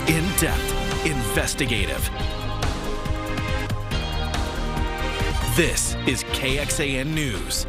In-depth, investigative. This is KXAN News.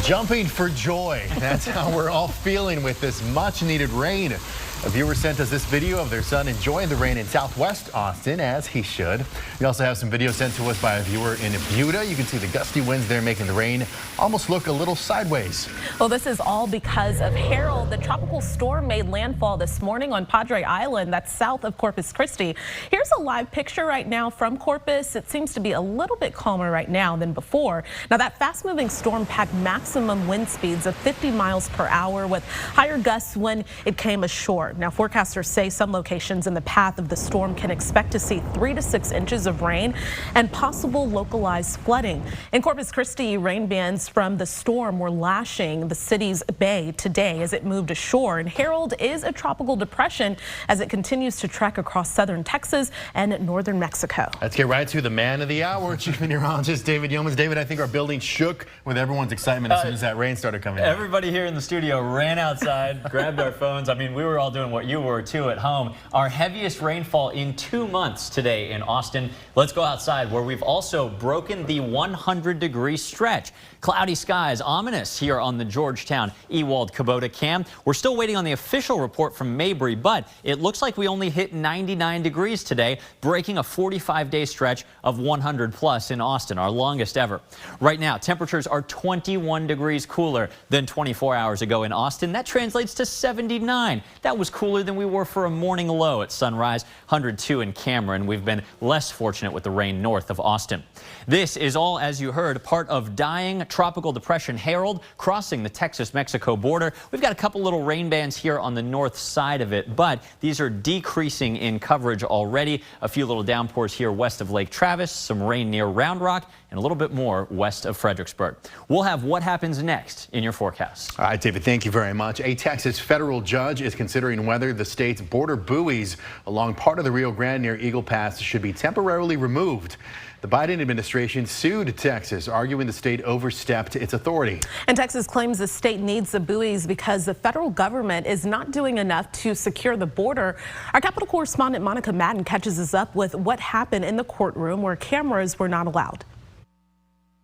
Jumping for joy. That's how we're all feeling with this much-needed rain. A viewer sent us this video of their son enjoying the rain in southwest Austin, as he should. We also have some video sent to us by a viewer in Buda. You can see the gusty winds there making the rain almost look a little sideways. Well, this is all because of Harold. The tropical storm made landfall this morning on Padre Island, that's south of Corpus Christi. Here's a live picture right now from Corpus. It seems to be a little bit calmer right now than before. Now, that fast-moving storm packed maximum wind speeds of 50 miles per hour with higher gusts when it came ashore. Now, forecasters say some locations in the path of the storm can expect to see 3 to 6 inches of rain and possible localized flooding. In Corpus Christi, rain bands from the storm were lashing the city's bay today as it moved ashore. And Harold is a tropical depression as it continues to trek across southern Texas and northern Mexico. Let's get right to the man of the hour, chief meteorologist David Yeomans. David, I think our building shook with everyone's excitement as soon as that rain started coming in. Everybody here in the studio ran outside, grabbed our phones. I mean, we were all doing what you were too at home. Our heaviest rainfall in 2 months today in Austin. Let's go outside where we've also broken the 100-degree stretch. Cloudy skies, ominous here on the Georgetown Ewald Kubota cam. We're still waiting on the official report from Mabry, but it looks like we only hit 99 degrees today, breaking a 45-day stretch of 100 plus in Austin, our longest ever. Right now, temperatures are 21 degrees cooler than 24 hours ago in Austin. That translates to 79. That was cooler than we were for a morning low at sunrise, 102 in Cameron. We've been less fortunate with the rain north of Austin. This is all, as you heard, part of dying tropical depression Harold crossing the Texas-Mexico border. We've got a couple little rain bands here on the north side of it, but these are decreasing in coverage already. A few little downpours here west of Lake Travis, some rain near Round Rock, and a little bit more west of Fredericksburg. We'll have what happens next in your forecast. All right, David, thank you very much. A Texas federal judge is considering whether the state's border buoys along part of the Rio Grande near Eagle Pass should be temporarily removed. The Biden administration sued Texas, arguing the state overstepped its authority. And Texas claims the state needs the buoys because the federal government is not doing enough to secure the border. Our Capitol correspondent Monica Madden catches us up with what happened in the courtroom where cameras were not allowed.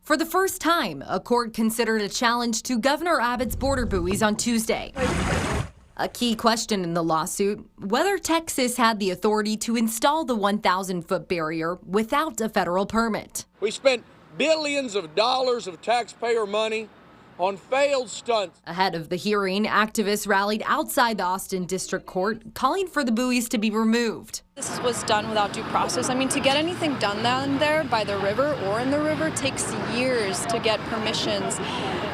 For the first time, a court considered a challenge to Governor Abbott's border buoys on Tuesday. A key question in the lawsuit, whether Texas had the authority to install the 1,000-foot barrier without a federal permit. We spent billions of dollars of taxpayer money on failed stunts. Ahead of the hearing, activists rallied outside the Austin District Court, calling for the buoys to be removed. This was done without due process. I mean, to get anything done down there by the river or in the river takes years to get permissions.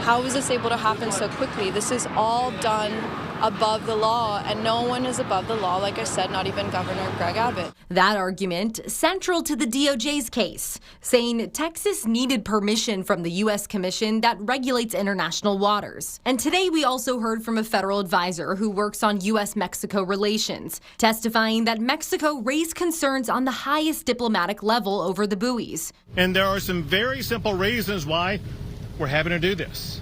How is this able to happen so quickly? This is all done above the law, and no one is above the law, like I said, not even Governor Greg Abbott. That argument central to the DOJ's case, saying Texas needed permission from the U.S. Commission that regulates international waters. And today we also heard from a federal advisor who works on U.S.-Mexico relations, testifying that Mexico raised concerns on the highest diplomatic level over the buoys. And there are some very simple reasons why we're having to do this.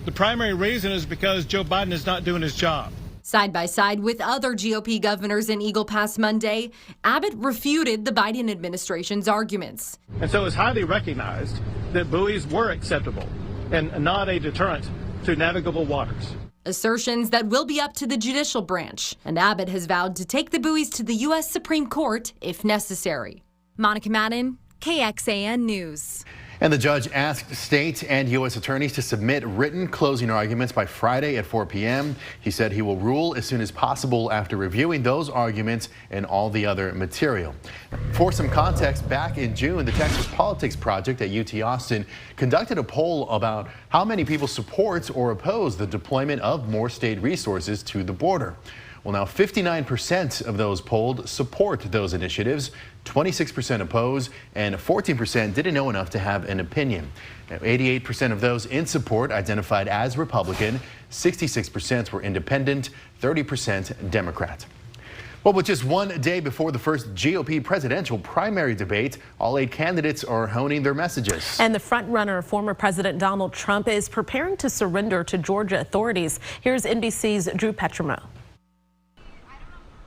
The primary reason is because Joe Biden is not doing his job. Side by side with other GOP governors in Eagle Pass Monday, Abbott refuted the Biden administration's arguments. And so it's highly recognized that buoys were acceptable and not a deterrent to navigable waters. Assertions that will be up to the judicial branch, and Abbott has vowed to take the buoys to the U.S. Supreme Court if necessary. Monica Madden, KXAN News. And the judge asked state and U.S. attorneys to submit written closing arguments by Friday at 4 p.m. He said he will rule as soon as possible after reviewing those arguments and all the other material. For some context, back in June, the Texas Politics Project at UT Austin conducted a poll about how many people support or oppose the deployment of more state resources to the border. Well, now 59% of those polled support those initiatives, 26% oppose, and 14% didn't know enough to have an opinion. Now, 88% of those in support identified as Republican, 66% were independent, 30% Democrat. Well, with just one day before the first GOP presidential primary debate, all 8 candidates are honing their messages. And the frontrunner, former President Donald Trump, is preparing to surrender to Georgia authorities. Here's NBC's Drew Petrimo.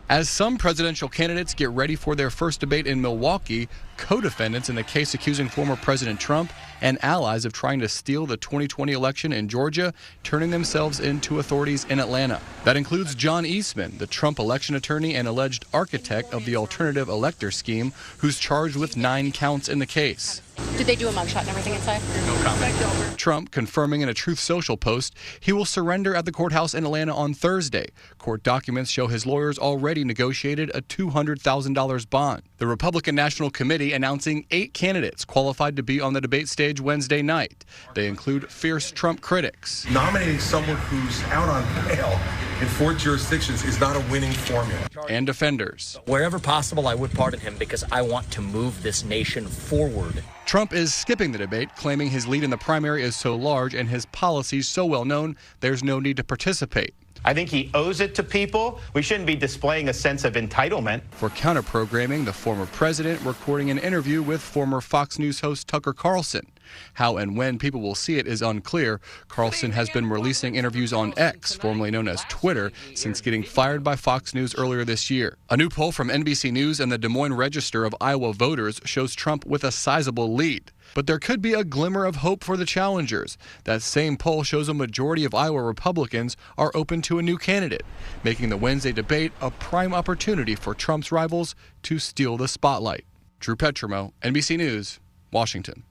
As some presidential candidates get ready for their first debate in Milwaukee, co-defendants in the case accusing former President Trump and allies of trying to steal the 2020 election in Georgia, turning themselves into authorities in Atlanta. That includes John Eastman, the Trump election attorney and alleged architect of the alternative elector scheme, who's charged with 9 counts in the case. Did they do a mugshot and everything inside? No comment. Trump confirming in a Truth Social post he will surrender at the courthouse in Atlanta on Thursday. Court documents show his lawyers already negotiated a $200,000 bond. The Republican National Committee announcing 8 candidates qualified to be on the debate stage Wednesday night. They include fierce Trump critics. Nominating someone who's out on bail in 4 jurisdictions is not a winning formula. And defenders. Wherever possible, I would pardon him because I want to move this nation forward. Trump is skipping the debate, claiming his lead in the primary is so large and his policies so well known, there's no need to participate. I think he owes it to people. We shouldn't be displaying a sense of entitlement. For counter-programming, the former president recording an interview with former Fox News host Tucker Carlson. How and when people will see it is unclear. Carlson has been releasing interviews on X, formerly known as Twitter, since getting fired by Fox News earlier this year. A new poll from NBC News and the Des Moines Register of Iowa voters shows Trump with a sizable lead. But there could be a glimmer of hope for the challengers. That same poll shows a majority of Iowa Republicans are open to a new candidate, making the Wednesday debate a prime opportunity for Trump's rivals to steal the spotlight. Drew Petromo, NBC News, Washington.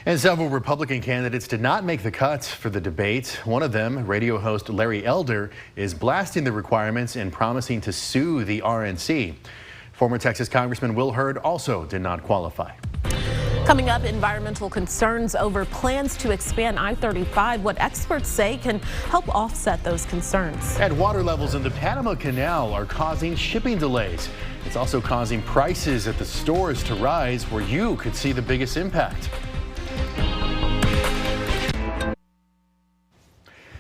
And several Republican candidates did not make the cut for the debate. One of them, radio host Larry Elder, is blasting the requirements and promising to sue the RNC. Former Texas Congressman Will Hurd also did not qualify. Coming up, environmental concerns over plans to expand I-35, what experts say can help offset those concerns. And water levels in the Panama Canal are causing shipping delays. It's also causing prices at the stores to rise, where you could see the biggest impact.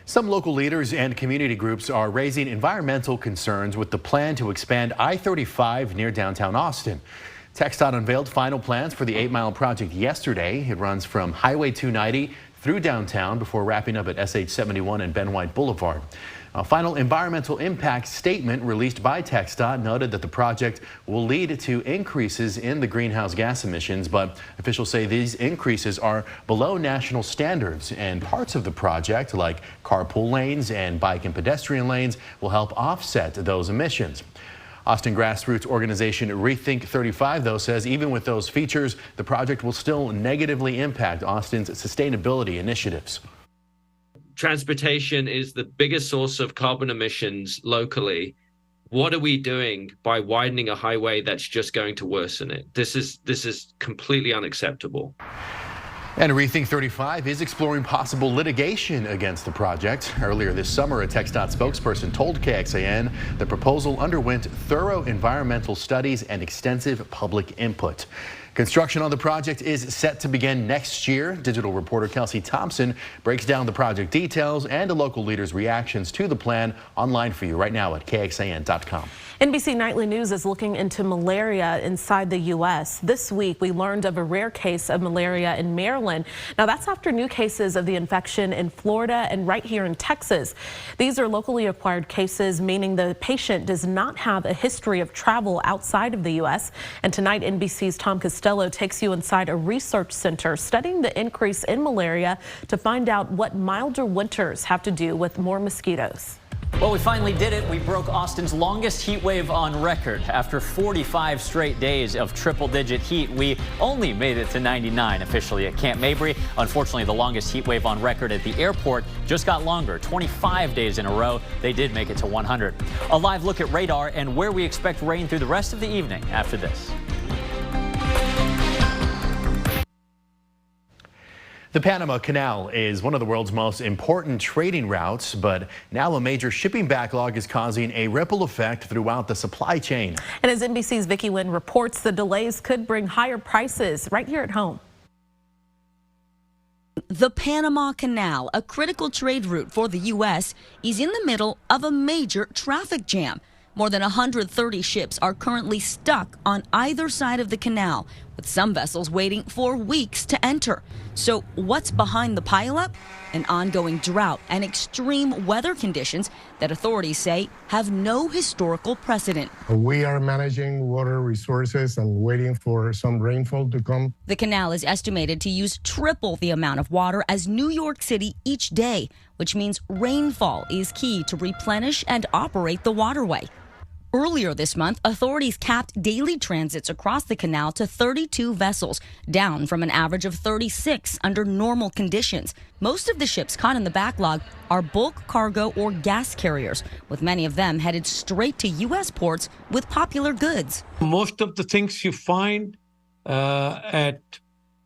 Some local leaders and community groups are raising environmental concerns with the plan to expand I-35 near downtown Austin. TxDOT unveiled final plans for the 8-mile project yesterday. It runs from Highway 290 through downtown before wrapping up at SH 71 and Ben White Boulevard. A final environmental impact statement released by TxDOT noted that the project will lead to increases in the greenhouse gas emissions, but officials say these increases are below national standards, and parts of the project, like carpool lanes and bike and pedestrian lanes, will help offset those emissions. Austin grassroots organization Rethink 35, though, says even with those features, the project will still negatively impact Austin's sustainability initiatives. Transportation is the biggest source of carbon emissions locally. What are we doing by widening a highway that's just going to worsen it? This is completely unacceptable. And Rethink 35 is exploring possible litigation against the project. Earlier this summer, a TxDOT spokesperson told KXAN the proposal underwent thorough environmental studies and extensive public input. Construction on the project is set to begin next year. Digital reporter Kelsey Thompson breaks down the project details and the local leaders' reactions to the plan online for you right now at KXAN.com. NBC Nightly News is looking into malaria inside the U.S. This week, we learned of a rare case of malaria in Maryland. Now, that's after new cases of the infection in Florida and right here in Texas. These are locally acquired cases, meaning the patient does not have a history of travel outside of the U.S. And tonight, NBC's Tom Costello takes you inside a research center studying the increase in malaria to find out what milder winters have to do with more mosquitoes. Well, we finally did it. We broke Austin's longest heat wave on record. After 45 straight days of triple-digit heat, we only made it to 99 officially at Camp Mabry. Unfortunately, the longest heat wave on record at the airport just got longer. 25 days in a row, they did make it to 100. A live look at radar and where we expect rain through the rest of the evening after this. The Panama Canal is one of the world's most important trading routes, but now a major shipping backlog is causing a ripple effect throughout the supply chain. And as NBC's Vicki Nguyen reports, the delays could bring higher prices right here at home. The Panama Canal, a critical trade route for the U.S., is in the middle of a major traffic jam. More than 130 ships are currently stuck on either side of the canal, with some vessels waiting for weeks to enter. So what's behind the pileup? An ongoing drought and extreme weather conditions that authorities say have no historical precedent. We are managing water resources and waiting for some rainfall to come. The canal is estimated to use triple the amount of water as New York City each day, which means rainfall is key to replenish and operate the waterway. Earlier this month, authorities capped daily transits across the canal to 32 vessels, down from an average of 36 under normal conditions. Most of the ships caught in the backlog are bulk cargo or gas carriers, with many of them headed straight to U.S. ports with popular goods. Most of the things you find at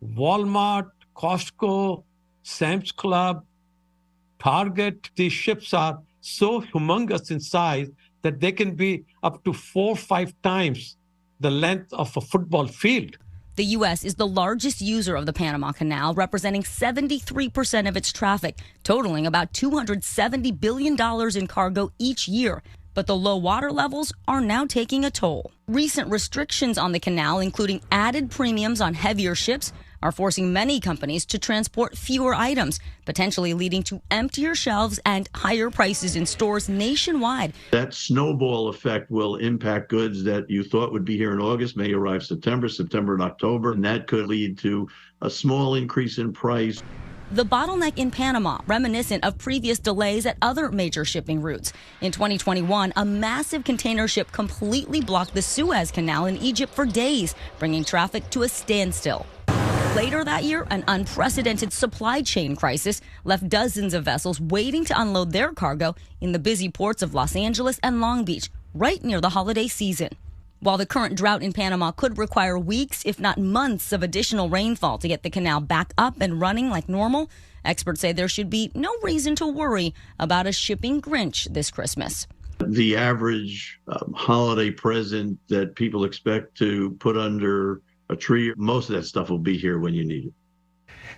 Walmart, Costco, Sam's Club, Target, these ships are so humongous in size that they can be up to 4 or 5 times the length of a football field. The U.S. is the largest user of the Panama Canal, representing 73% of its traffic, totaling about $270 billion in cargo each year. But the low water levels are now taking a toll. Recent restrictions on the canal, including added premiums on heavier ships, are forcing many companies to transport fewer items, potentially leading to emptier shelves and higher prices in stores nationwide. That snowball effect will impact goods that you thought would be here in August, may arrive September and October, and that could lead to a small increase in price. The bottleneck in Panama, reminiscent of previous delays at other major shipping routes. In 2021, a massive container ship completely blocked the Suez Canal in Egypt for days, bringing traffic to a standstill. Later that year, an unprecedented supply chain crisis left dozens of vessels waiting to unload their cargo in the busy ports of Los Angeles and Long Beach, right near the holiday season. While the current drought in Panama could require weeks, if not months, of additional rainfall to get the canal back up and running like normal, experts say there should be no reason to worry about a shipping Grinch this Christmas. The average holiday present that people expect to put under a tree, most of that stuff will be here when you need it.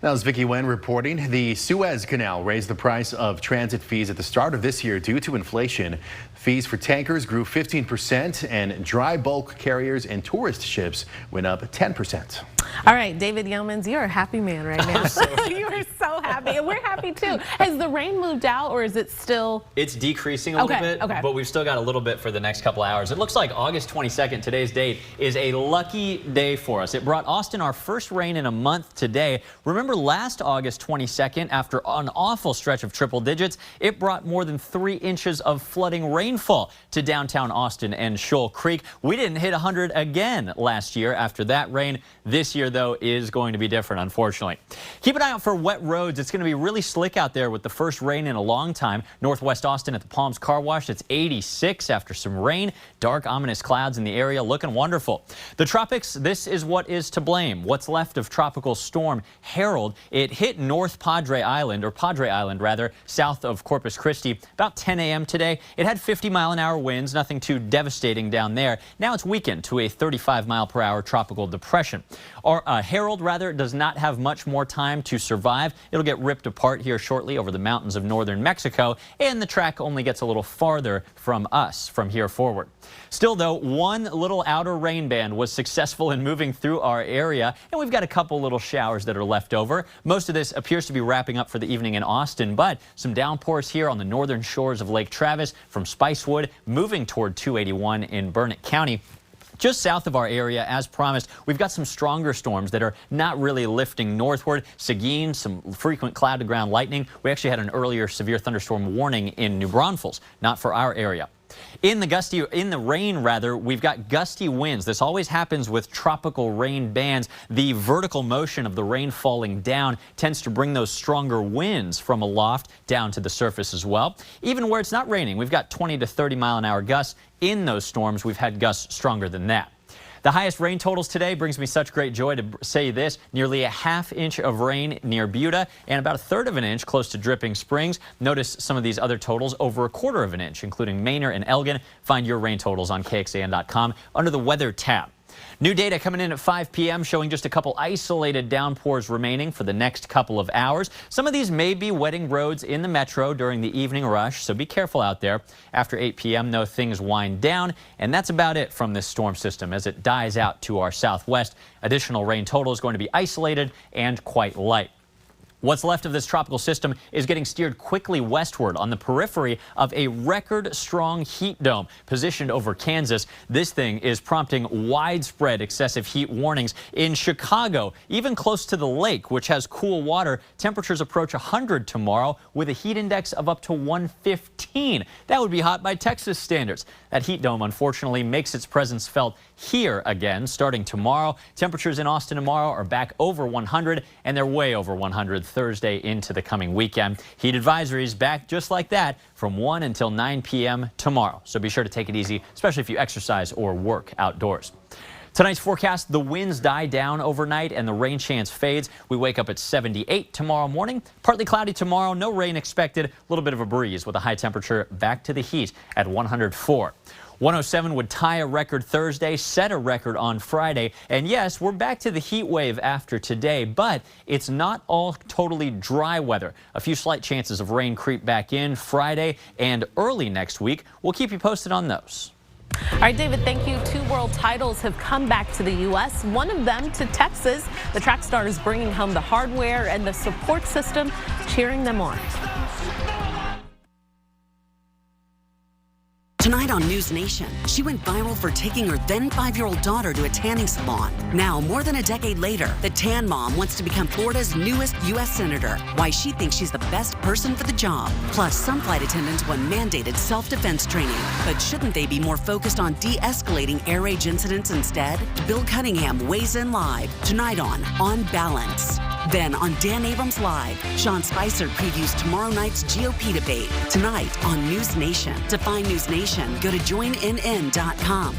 That was Vicki Wen reporting. The Suez Canal raised the price of transit fees at the start of this year due to inflation. Fees for tankers grew 15%, and dry bulk carriers and tourist ships went up 10%. All right, David Yeomans, you're a happy man right now. You are so happy, and we're happy too. Has the rain moved out, or is it still? It's decreasing a little bit, but we've still got a little bit for the next couple hours. It looks like August 22nd, today's date, is a lucky day for us. It brought Austin our first rain in a month today. Remember last August 22nd, after an awful stretch of triple digits, it brought more than 3 inches of flooding rainfall to downtown Austin and Shoal Creek. We didn't hit 100 again last year after that rain. This year, though, is going to be different, unfortunately. Keep an eye out for wet roads. It's going to be really slick out there with the first rain in a long time. Northwest Austin at the Palms Car Wash, it's 86 after some rain. Dark, ominous clouds in the area, looking wonderful. The tropics, this is what is to blame. What's left of Tropical Storm Harold. It hit North Padre Island, or Padre Island rather, south of Corpus Christi about 10 a.m. today. It had 50-mile-an-hour winds, nothing too devastating down there. Now it's weakened to a 35-mile-per-hour tropical depression. Harold, rather, does not have much more time to survive. It'll get ripped apart here shortly over the mountains of northern Mexico, and the track only gets a little farther from us from here forward. Still, though, one little outer rain band was successful in moving through our area, and we've got a couple little showers that are left over. Most of this appears to be wrapping up for the evening in Austin, but some downpours here on the northern shores of Lake Travis from Spicewood, moving toward 281 in Burnett County. Just south of our area, as promised, we've got some stronger storms that are not really lifting northward. Seguin, some frequent cloud-to-ground lightning. We actually had an earlier severe thunderstorm warning in New Braunfels, not for our area. In the rain, we've got gusty winds. This always happens with tropical rain bands. The vertical motion of the rain falling down tends to bring those stronger winds from aloft down to the surface as well. Even where it's not raining, we've got 20 to 30-mile-an-hour gusts. In those storms, we've had gusts stronger than that. The highest rain totals today brings me such great joy to say this. Nearly a ½ inch of rain near Buda and about 1/3 of an inch close to Dripping Springs. Notice some of these other totals over 1/4 of an inch, including Manor and Elgin. Find your rain totals on KXAN.com under the weather tab. New data coming in at 5 p.m. showing just a couple isolated downpours remaining for the next couple of hours. Some of these may be wetting roads in the metro during the evening rush, so be careful out there. After 8 p.m., though, things wind down, and that's about it from this storm system as it dies out to our southwest. Additional rain total is going to be isolated and quite light. What's left of this tropical system is getting steered quickly westward on the periphery of a record-strong heat dome positioned over Kansas. This thing is prompting widespread excessive heat warnings in Chicago, even close to the lake, which has cool water. Temperatures approach 100 tomorrow with a heat index of up to 115. That would be hot by Texas standards. That heat dome, unfortunately, makes its presence felt here again starting tomorrow. Temperatures in Austin tomorrow are back over 100, and they're way over 100 Thursday into the coming weekend. Heat advisories back just like that from 1 until 9 p.m. tomorrow. So be sure to take it easy, especially if you exercise or work outdoors. Tonight's forecast, the winds die down overnight and the rain chance fades. We wake up at 78 tomorrow morning. Partly cloudy tomorrow, no rain expected. A little bit of a breeze with a high temperature back to the heat at 104. 107 would tie a record Thursday, set a record on Friday. And yes, we're back to the heat wave after today, but it's not all totally dry weather. A few slight chances of rain creep back in Friday and early next week. We'll keep you posted on those. All right, David, thank you. 2 world titles have come back to the U.S., one of them to Texas. The track stars bringing home the hardware and the support system, cheering them on. Tonight on News Nation, she went viral for taking her then 5-year-old daughter to a tanning salon. Now, more than a decade later, the tan mom wants to become Florida's newest U.S. senator. Why she thinks she's the best person for the job. Plus, some flight attendants want mandated self-defense training. But shouldn't they be more focused on de-escalating air rage incidents instead? Bill Cunningham weighs in live tonight on Balance. Then on Dan Abrams Live, Sean Spicer previews tomorrow night's GOP debate. Tonight on News Nation. To find News Nation, go to joinnn.com.